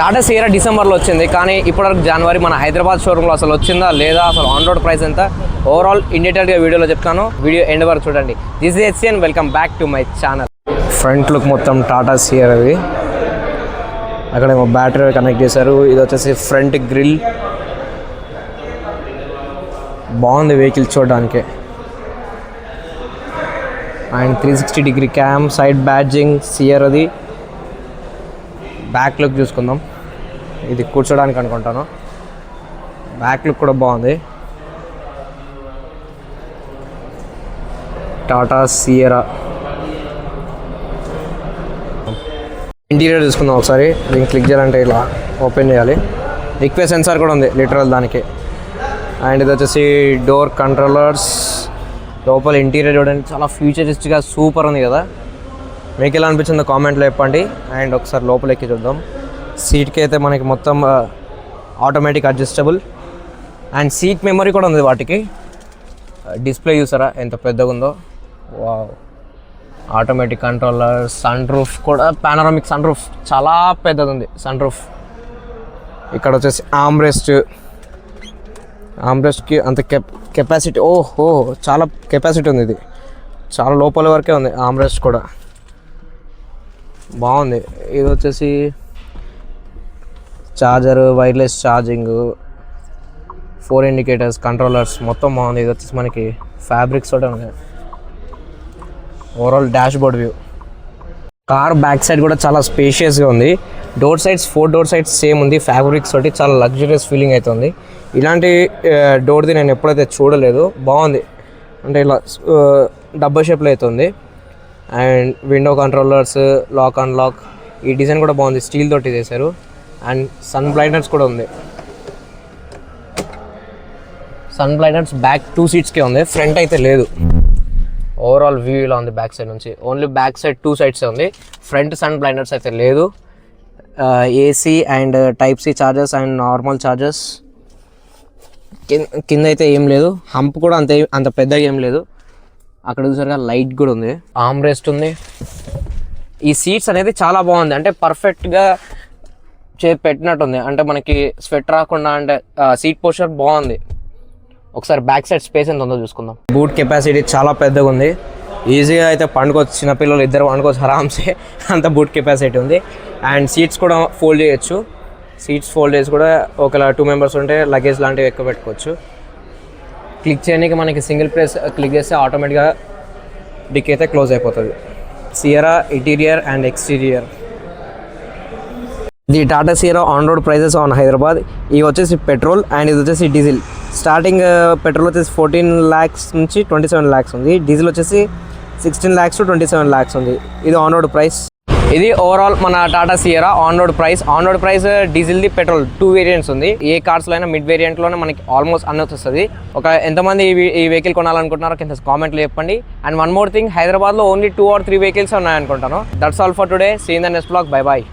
Tata Sierra డిసెంబర్లో వచ్చింది, కానీ ఇప్పటివరకు జనవరి మన హైదరాబాద్ షోరూంలో అసలు వచ్చిందా లేదా, అసలు ఆన్ రోడ్ ప్రైస్ ఎంత, ఓవరాల్ ఇన్ డీటెయిల్గా వీడియోలో చెప్తాను. వీడియో ఎండ్ వరకు చూడండి. This is HCN, welcome back to my channel. Front look మొత్తం టాటా సియరాది. అక్కడేమో బ్యాటరీ కనెక్ట్ చేశారు. ఇది వచ్చేసి ఫ్రంట్ గ్రిల్. బాగుంది వెహికల్ చూడడానికి. And 360 degree cam, side badging సియరాది. బ్యాక్ లుక్ చూసుకుందాం. ఇది కూర్చోడానికి అనుకుంటాను. బ్యాక్ లుక్ కూడా బాగుంది. టాటా సియరా ఇంటీరియర్ చూసుకుందాం ఒకసారి. దీన్ని క్లిక్ చేయాలంటే ఇలా ఓపెన్ చేయాలి. రిక్వే సెన్సార్ కూడా ఉంది లిటరల్ దానికి. అండ్ ఇది వచ్చేసి డోర్ కంట్రోలర్స్. లోపల ఇంటీరియర్ చూడండి, చాలా ఫ్యూచరిస్ట్గా సూపర్ ఉంది కదా. మీకు ఎలా అనిపించిందో కామెంట్లో చెప్పండి. అండ్ ఒకసారి లోపల ఎక్కి చూద్దాం. సీట్కి అయితే మనకి మొత్తం automatic adjustable and seat memory కూడా ఉంది వాటికి. డిస్ప్లే చూసారా ఎంత పెద్దగా ఉందో. Wow. Automatic controller. Sunroof కూడా పానరామిక్ సన్ రూఫ్, చాలా పెద్దది ఉంది సన్ రూఫ్. ఇక్కడ వచ్చేసి ఆమ్రెస్ట్కి అంత కెపాసిటీ, ఓహో చాలా కెపాసిటీ ఉంది. ఇది చాలా లోపల వరకే ఉంది. ఆమ్రెస్ట్ కూడా బాగుంది. ఇది వచ్చేసి charger, wireless charging, 4 indicators, controllers మొత్తం బాగుంది. ఇది వచ్చేసి మనకి ఫ్యాబ్రిక్స్ తోటే ఉంది. Overall dash board view. Car back side కూడా చాలా స్పేషియస్గా ఉంది. Door sides 4 door sides same ఉంది. ఫ్యాబ్రిక్స్ తోటి చాలా లగ్జరియస్ ఫీలింగ్ అవుతుంది. ఇలాంటి డోర్ది నేను ఎప్పుడైతే చూడలేదు. బాగుంది. అంటే ఇలా డబ్బా షేప్లో అవుతుంది. And window controllers, lock and lock. ఈ డిజైన్ కూడా బాగుంది, స్టీల్ తోటి చేశారు. అండ్ సన్ బ్లైండర్స్ కూడా ఉంది. సన్ బ్లైండర్స్ బ్యాక్ 2 సీట్స్కే ఉంది, ఫ్రంట్ అయితే లేదు. ఓవరాల్ వ్యూ ఇలా ఉంది బ్యాక్ సైడ్ నుంచి. ఓన్లీ బ్యాక్ సైడ్ 2 సైడ్సే ఉంది. ఫ్రంట్ సన్ బ్లైండర్స్ అయితే లేదు. AC and type C chargers and normal chargers. కింద అయితే ఏం లేదు. హంప్ కూడా అంత పెద్దగా ఏం లేదు. అక్కడ చూసారుగా లైట్ కూడా ఉంది. ఆర్మ్ రెస్ట్ ఉంది. ఈ సీట్స్ అనేది చాలా బాగుంది. అంటే పర్ఫెక్ట్గా పెట్టినట్టుంది. అంటే మనకి స్వెట్ రాకుండా, అంటే సీట్ పోస్చర్ బాగుంది. ఒకసారి బ్యాక్ సైడ్ స్పేస్ ఎంత ఉందో చూసుకుందాం. బూట్ కెపాసిటీ చాలా పెద్దగా ఉంది. ఈజీగా అయితే పండుకోవచ్చు. చిన్నపిల్లలు ఇద్దరు పండుకోవచ్చు ఆరామ్సే, అంత బూట్ కెపాసిటీ ఉంది. అండ్ సీట్స్ కూడా ఫోల్డ్ చేయొచ్చు. సీట్స్ ఫోల్డ్ చేసి కూడా ఒకవేళ 2 మెంబర్స్ ఉంటే లగేజ్ లాంటివి ఎక్కువ పెట్టుకోవచ్చు. క్లిక్ చేయడానికి మనకి సింగిల్ ప్రెస్ క్లిక్ చేస్తే ఆటోమేటిక్గా డిక్కీ అయితే క్లోజ్ అయిపోతుంది. Sierra interior and exterior. The Tata Sierra on road prices on Hyderabad. ఇవి వచ్చేసి పెట్రోల్ అండ్ ఇది వచ్చేసి డీజిల్. స్టార్టింగ్ పెట్రోల్ వచ్చేసి 14 lakhs నుంచి 27 lakhs ఉంది. డీజిల్ వచ్చేసి 16 lakhs to 27 lakhs ఉంది. ఇది ఆన్ రోడ్ ప్రైస్. ఇది ఓవరాల్ మన Tata Sierra on road price. On road price డీజిల్ది, పెట్రోల్ 2 వేరియంట్స్ ఉంది. ఏ కార్స్లో అయినా మిడ్ వేరియంట్లోనే మనకి ఆల్మోస్ట్ అన్నీ వస్తుంది. ఎంతమంది ఈ వెహికల్ కొనాలనుకుంటున్నారో కింద కామెంట్లో చెప్పండి. అండ్ వన్ మోర్ థింగ్, హైదరాబాద్లో ఓన్లీ 2 or 3 వెహికల్స్ ఉన్నాయనుకుంటాను. That's all for today. See in the next blog. Bye bye.